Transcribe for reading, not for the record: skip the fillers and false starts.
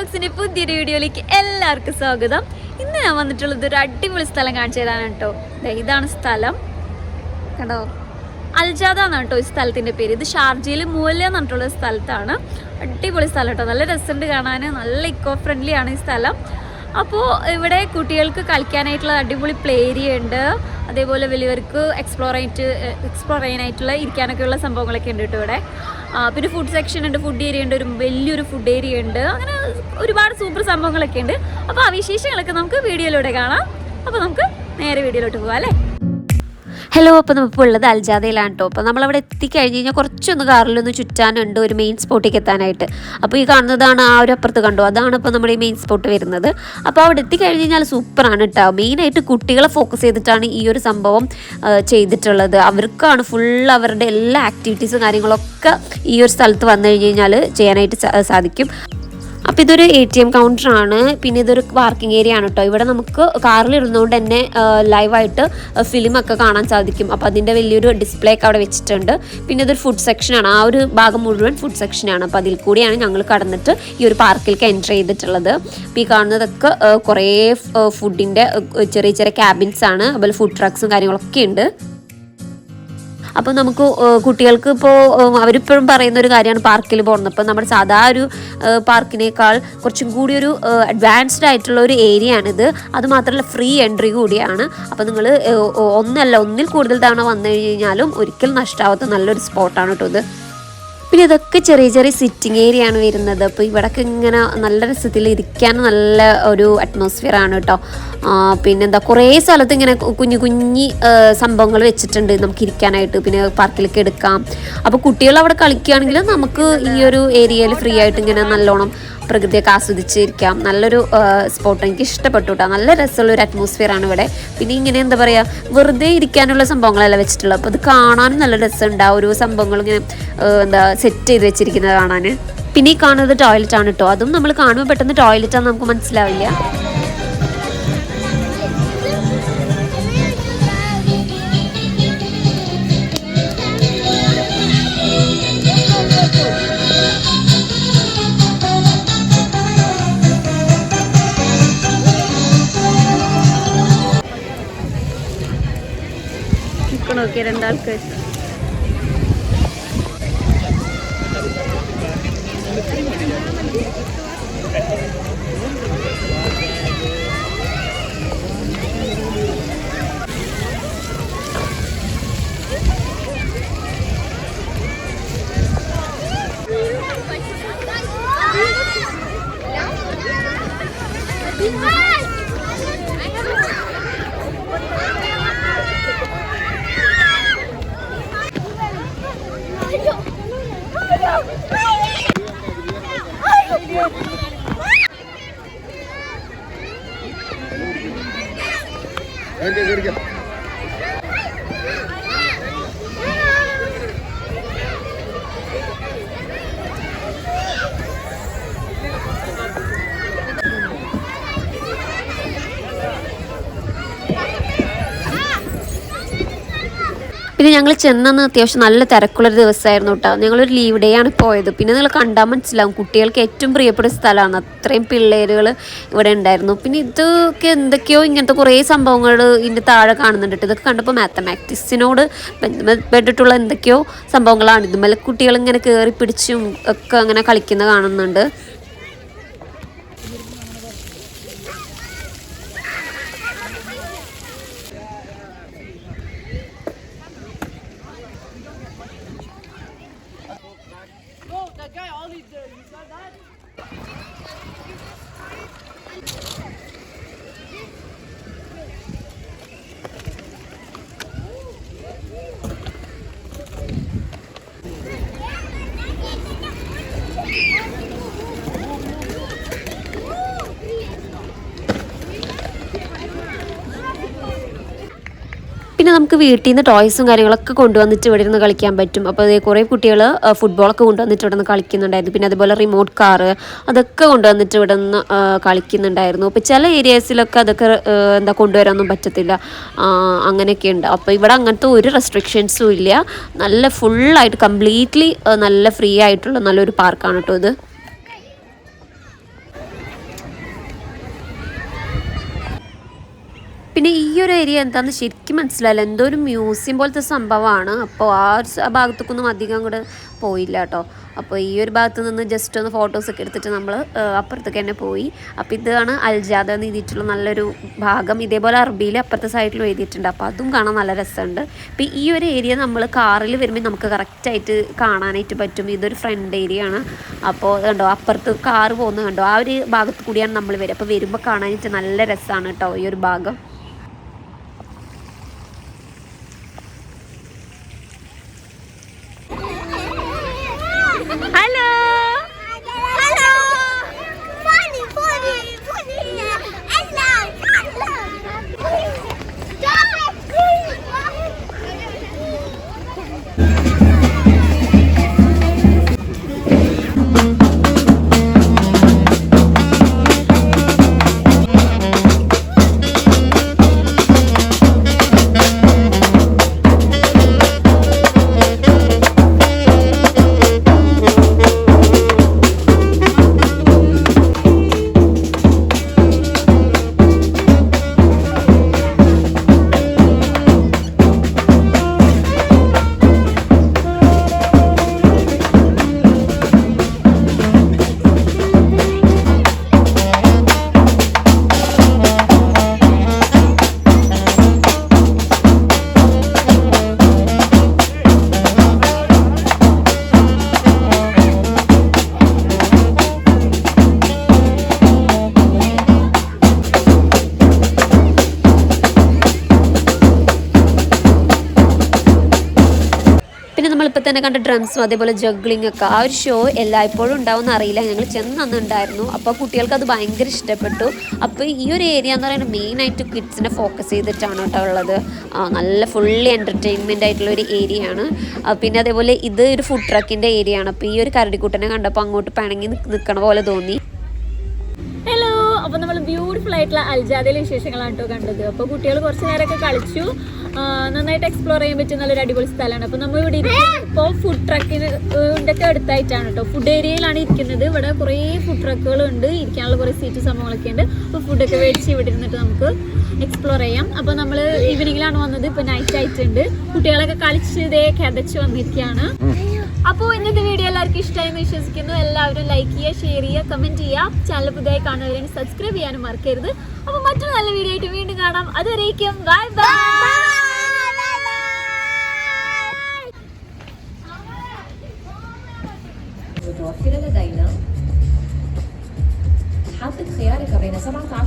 വ്ലോഗ്സിന്റെ പുതിയൊരു വീഡിയോയിലേക്ക് എല്ലാവർക്കും സ്വാഗതം. ഇന്ന് ഞാൻ വന്നിട്ടുള്ളത് ഒരു അടിപൊളി സ്ഥലം കാണിച്ചു തരാനാണ് കേട്ടോ. ഇതാണ് സ്ഥലം കണ്ടോ, അൽജാദ എന്നാണ് കേട്ടോ ഈ സ്ഥലത്തിന്റെ പേര്. ഇത് ഷാർജയിൽ മൂല എന്ന് പറഞ്ഞിട്ടുള്ള സ്ഥലത്താണ്. അടിപൊളി സ്ഥലം കേട്ടോ, നല്ല രസമുണ്ട് കാണാൻ, നല്ല ഇക്കോ ഫ്രണ്ട്ലി ആണ് ഈ സ്ഥലം. അപ്പോൾ ഇവിടെ കുട്ടികൾക്ക് കളിക്കാനായിട്ടുള്ള അടിപൊളി പ്ലേ ഏരിയ ഉണ്ട്, അതേപോലെ വലിയവർക്ക് എക്സ്പ്ലോർ ചെയ്യാനായിട്ടുള്ള ഇരിക്കാനൊക്കെയുള്ള സംഭവങ്ങളൊക്കെ ഉണ്ട് കേട്ടോ ഇവിടെ. പിന്നെ ഫുഡ് സെക്ഷൻ ഉണ്ട്, ഫുഡ് ഏരിയ ഉണ്ട്, ഒരു വലിയൊരു ഫുഡ് ഏരിയ ഉണ്ട്, അങ്ങനെ ഒരുപാട് സൂപ്പർ സംഭവങ്ങളൊക്കെ ഉണ്ട്. അപ്പോൾ ആ വിശേഷങ്ങളൊക്കെ നമുക്ക് വീഡിയോയിലൂടെ കാണാം. അപ്പോൾ നമുക്ക് നേരെ വീഡിയോയിലോട്ട് പോകാം അല്ലേ. ഹലോ, അപ്പോൾ നമ്മളിപ്പോൾ ഉള്ളത് അൽജാദയിലാണ് കേട്ടോ. അപ്പോൾ നമ്മളവിടെ എത്തിക്കഴിഞ്ഞ് കഴിഞ്ഞാൽ കുറച്ചൊന്ന് കാറിലൊന്ന് ചുറ്റാനുണ്ട് ഒരു മെയിൻ സ്പോട്ടിലേക്ക് എത്താനായിട്ട്. അപ്പോൾ ഈ കാണുന്നതാണ് ആ ഒരു അപ്പുറത്ത് കണ്ടോ, അതാണ് ഇപ്പോൾ നമ്മുടെ ഈ മെയിൻ സ്പോട്ട് വരുന്നത്. അപ്പോൾ അവിടെ എത്തിക്കഴിഞ്ഞ് കഴിഞ്ഞാൽ സൂപ്പറാണ് കേട്ടോ. മെയിനായിട്ട് കുട്ടികളെ ഫോക്കസ് ചെയ്തിട്ടാണ് ഈ ഒരു സംഭവം ചെയ്തിട്ടുള്ളത്. അവർക്കാണ് ഫുൾ അവരുടെ എല്ലാ ആക്ടിവിറ്റീസും കാര്യങ്ങളൊക്കെ ഈ ഒരു സ്ഥലത്ത് വന്നു കഴിഞ്ഞ് കഴിഞ്ഞാൽ ചെയ്യാനായിട്ട് സാധിക്കും. അപ്പോൾ ഇതൊരു ATM കൗണ്ടറാണ്. പിന്നെ ഇതൊരു പാർക്കിംഗ് ഏരിയ ആണ് കേട്ടോ. ഇവിടെ നമുക്ക് കാറിലിരുന്നുകൊണ്ട് തന്നെ ലൈവായിട്ട് ഫിലിമൊക്കെ കാണാൻ സാധിക്കും. അപ്പോൾ അതിൻ്റെ വലിയൊരു ഡിസ്പ്ലേ ഒക്കെ അവിടെ വെച്ചിട്ടുണ്ട്. പിന്നെ ഇതൊരു ഫുഡ് സെക്ഷനാണ്, ആ ഒരു ഭാഗം മുഴുവൻ ഫുഡ് സെക്ഷനാണ്. അപ്പോൾ അതിൽ കൂടിയാണ് ഞങ്ങൾ കടന്നിട്ട് ഈ ഒരു പാർക്കിലേക്ക് എൻ്റർ ചെയ്തിട്ടുള്ളത്. അപ്പോൾ ഈ കാണുന്നതൊക്കെ കുറേ ഫുഡിൻ്റെ ചെറിയ ചെറിയ ക്യാബിൻസ് ആണ്, അതുപോലെ ഫുഡ് ട്രക്സും കാര്യങ്ങളൊക്കെ ഉണ്ട്. അപ്പോൾ നമുക്ക് കുട്ടികൾക്ക് ഇപ്പോൾ അവരിപ്പോഴും പറയുന്നൊരു കാര്യമാണ് പാർക്കിൽ പോകുന്നത്. അപ്പോൾ നമ്മുടെ സാധാ ഒരു പാർക്കിനേക്കാൾ കുറച്ചും കൂടി ഒരു അഡ്വാൻസ്ഡ് ആയിട്ടുള്ള ഒരു ഏരിയ ആണിത്. അതുമാത്രമല്ല ഫ്രീ എൻട്രി കൂടിയാണ്. അപ്പോൾ നിങ്ങൾ ഒന്നിൽ കൂടുതൽ തവണ വന്നു കഴിഞ്ഞാലും ഒരിക്കലും നഷ്ടമാവാത്ത നല്ലൊരു സ്പോട്ടാണ് കേട്ടോ ഇത്. പിന്നെ ഇതൊക്കെ ചെറിയ ചെറിയ സിറ്റിംഗ് ഏരിയ ആണ് വരുന്നത്. അപ്പോൾ ഇവിടൊക്കെ ഇങ്ങനെ നല്ല രസത്തിൽ ഇരിക്കാൻ നല്ല ഒരു അറ്റ്മോസ്ഫിയർ ആണ് കേട്ടോ. പിന്നെന്താ കുറേ സ്ഥലത്ത് ഇങ്ങനെ കുഞ്ഞു കുഞ്ഞി സംഭവങ്ങൾ വെച്ചിട്ടുണ്ട് നമുക്ക് ഇരിക്കാനായിട്ട്, പിന്നെ പാർക്കിലേക്ക് എടുക്കാം. അപ്പോൾ കുട്ടികൾ അവിടെ കളിക്കുകയാണെങ്കിൽ നമുക്ക് ഈ ഒരു ഏരിയയിൽ ഫ്രീ ആയിട്ട് ഇങ്ങനെ നല്ലോണം പ്രകൃതിയൊക്കെ ആസ്വദിച്ചിരിക്കാം. നല്ലൊരു സ്പോട്ട്, എനിക്ക് ഇഷ്ടപ്പെട്ടു കേട്ടോ. നല്ല രസമുള്ള ഒരു അറ്റ്മോസ്ഫിയർ ആണ് ഇവിടെ. പിന്നെ ഇങ്ങനെ എന്താ പറയുക, വെറുതെ ഇരിക്കാനുള്ള സംഭവങ്ങളല്ല വെച്ചിട്ടുള്ളത്. അപ്പോൾ അത് കാണാനും നല്ല രസമുണ്ട്. ആ ഒരു സംഭവങ്ങൾ ഇങ്ങനെ സെറ്റ് ചെയ്ത് വെച്ചിരിക്കുന്നത് കാണാൻ. പിന്നെ ഈ കാണുന്നത് ടോയ്ലറ്റ് ആണ് കേട്ടോ. അതും നമ്മൾ കാണുമ്പോൾ പെട്ടെന്ന് ടോയ്ലറ്റാന്ന് നമുക്ക് മനസ്സിലാവില്ല. നോക്കിയ രണ്ടാൾക്ക് പിന്നെ ഞങ്ങൾ ചെന്നെന്ന് അത്യാവശ്യം നല്ല തിരക്കുള്ളൊരു ദിവസമായിരുന്നു കേട്ടോ. ഞങ്ങളൊരു ലീവ് ഡേ ആണ് പോയത്. പിന്നെ നിങ്ങൾ കണ്ടാൽ മനസ്സിലാവും കുട്ടികൾക്ക് ഏറ്റവും പ്രിയപ്പെട്ട സ്ഥലമാണ്. അത്രയും പിള്ളേരുകൾ ഇവിടെ ഉണ്ടായിരുന്നു. പിന്നെ ഇതൊക്കെ എന്തൊക്കെയോ ഇങ്ങനത്തെ കുറേ സംഭവങ്ങൾ ഇതിൻ്റെ താഴെ കാണുന്നുണ്ട്. ഇതൊക്കെ കണ്ടപ്പോൾ മാത്തമാറ്റിക്സിനോട് ബന്ധപ്പെട്ടിട്ടുള്ള എന്തൊക്കെയോ സംഭവങ്ങളാണ്. ഇതുമല്ല കുട്ടികൾ ഇങ്ങനെ കയറി പിടിച്ചും ഒക്കെ അങ്ങനെ കളിക്കുന്നത് കാണുന്നുണ്ട്. പിന്നെ നമുക്ക് വീട്ടിൽ നിന്ന് ടോയ്സും കാര്യങ്ങളൊക്കെ കൊണ്ടുവന്നിട്ട് ഇവിടെ ഇരുന്ന് കളിക്കാൻ പറ്റും. അപ്പോൾ അതേ കുറേ കുട്ടികൾ ഫുട്ബോളൊക്കെ കൊണ്ടുവന്നിട്ട് ഇവിടെ നിന്ന് കളിക്കുന്നുണ്ടായിരുന്നു. പിന്നെ അതുപോലെ റിമോട്ട് കാറ് അതൊക്കെ കൊണ്ടുവന്നിട്ട് ഇവിടെ നിന്ന് കളിക്കുന്നുണ്ടായിരുന്നു. അപ്പോൾ ചില ഏരിയാസിലൊക്കെ അതൊക്കെ കൊണ്ടുവരാനൊന്നും പറ്റത്തില്ല, അങ്ങനെയൊക്കെ ഉണ്ട്. അപ്പോൾ ഇവിടെ അങ്ങനത്തെ ഒരു റെസ്ട്രിക്ഷൻസും ഇല്ല. നല്ല ഫുള്ളായിട്ട് കംപ്ലീറ്റ്ലി നല്ല ഫ്രീ ആയിട്ടുള്ള നല്ലൊരു പാർക്കാണ് കേട്ടോ ഇത്. പിന്നെ ഈ ഒരു ഏരിയ എന്താണെന്ന് ശരിക്കും മനസ്സിലായില്ല, എന്തോ ഒരു മ്യൂസിയം പോലത്തെ സംഭവമാണ്. അപ്പോൾ ആ ഒരു ഭാഗത്തേക്കൊന്നും അധികം കൂടെ പോയില്ല കേട്ടോ. അപ്പോൾ ഈ ഒരു ഭാഗത്ത് നിന്ന് ജസ്റ്റ് ഒന്ന് ഫോട്ടോസൊക്കെ എടുത്തിട്ട് നമ്മൾ അപ്പുറത്തേക്ക് തന്നെ പോയി. അപ്പോൾ ഇതാണ് അൽജാദ എന്ന് എഴുതിയിട്ടുള്ള നല്ലൊരു ഭാഗം. ഇതേപോലെ അറബിയിൽ അപ്പുറത്തെ സൈഡിലും എഴുതിയിട്ടുണ്ട്. അപ്പോൾ അതും കാണാൻ നല്ല രസമുണ്ട്. അപ്പോൾ ഈ ഒരു ഏരിയ നമ്മൾ കാറിൽ വരുമ്പോൾ നമുക്ക് കറക്റ്റായിട്ട് കാണാനായിട്ട് പറ്റും. ഇതൊരു ഫ്രണ്ട് ഏരിയ ആണ്. അപ്പോൾ കണ്ടോ അപ്പുറത്ത് കാറ് പോകുന്നത് കണ്ടോ, ആ ഒരു ഭാഗത്ത് കൂടിയാണ് നമ്മൾ വരിക. അപ്പോൾ വരുമ്പോൾ കാണാനായിട്ട് നല്ല രസമാണ് കേട്ടോ ഈ ഒരു ഭാഗം. ഹലോ ഹലോ നമ്മളിപ്പോൾ തന്നെ കണ്ട ഡ്രംസും അതേപോലെ ജഗ്ലിംഗ് ഒക്കെ, ആ ഒരു ഷോ എല്ലായ്പ്പോഴും ഉണ്ടാവും എന്നറിയില്ല. ഞങ്ങൾ ചെന്ന് ഉണ്ടായിരുന്നു. അപ്പോൾ കുട്ടികൾക്ക് അത് ഭയങ്കര ഇഷ്ടപ്പെട്ടു. അപ്പോൾ ഈ ഒരു ഏരിയ എന്ന് പറയുന്നത് മെയിനായിട്ട് കിഡ്സിനെ ഫോക്കസ് ചെയ്തിട്ടാണ് കേട്ടോ ഉള്ളത്. നല്ല ഫുള്ളി എൻ്റർടൈൻമെൻ്റ് ആയിട്ടുള്ള ഒരു ഏരിയ ആണ്. പിന്നെ അതേപോലെ ഇത് ഒരു ഫുഡ് ട്രക്കിൻ്റെ ഏരിയ ആണ്. അപ്പോൾ ഈ ഒരു കരടിക്കുട്ടനെ കണ്ടപ്പോൾ അങ്ങോട്ട് പിണങ്ങി നിൽക്കണ പോലെ തോന്നി. ഹലോ, അപ്പോൾ നമ്മൾ ബ്യൂട്ടിഫുൾ ആയിട്ടുള്ള അൽജാദയിലെ വിശേഷങ്ങളാണ് കേട്ടോ കണ്ടത്. അപ്പോൾ കുട്ടികൾ കുറച്ച് നേരമൊക്കെ കളിച്ചു, നന്നായിട്ട് എക്സ്പ്ലോർ ചെയ്യാൻ പറ്റിയ നല്ലൊരു അടിപൊളി സ്ഥലമാണ്. അപ്പോൾ നമ്മൾ ഇവിടെ ഇപ്പോൾ ഫുഡ് ട്രക്കിൻ്റെ ഒക്കെ അടുത്തായിട്ടാണ് കേട്ടോ, ഫുഡ് ഏരിയയിലാണ് ഇരിക്കുന്നത്. ഇവിടെ കുറേ ഫുഡ് ട്രക്കുകളുണ്ട്, ഇരിക്കാനുള്ള കുറേ സീറ്റ് സംഭവങ്ങളൊക്കെ ഉണ്ട്. അപ്പോൾ ഫുഡൊക്കെ മേടിച്ച് ഇവിടെ ഇരുന്നിട്ട് നമുക്ക് എക്സ്പ്ലോർ ചെയ്യാം. അപ്പോൾ നമ്മൾ ഈവനിങ്ങിലാണ് വന്നത്, ഇപ്പോൾ നൈറ്റ് ആയിട്ടുണ്ട്. കുട്ടികളൊക്കെ കളിച്ച് ഇതേ കിതച്ച് വന്നിരിക്കുകയാണ്. അപ്പോൾ ഇന്നത്തെ വീഡിയോ എല്ലാവർക്കും ഇഷ്ടമായെന്ന് വിശ്വസിക്കുന്നു. എല്ലാവരും ലൈക്ക് ചെയ്യുക, ഷെയർ ചെയ്യുക, കമൻറ്റ് ചെയ്യുക. ചാനൽ പുതിയതായി കാണുന്നവരെ സബ്സ്ക്രൈബ് ചെയ്യാനും മറക്കരുത്. അപ്പോൾ മറ്റൊരു നല്ല വീഡിയോ ആയിട്ട് വീണ്ടും കാണാം. അതുവരേക്കും ബൈ ബൈ. متوفرة لدينا حافة خيارك بين 17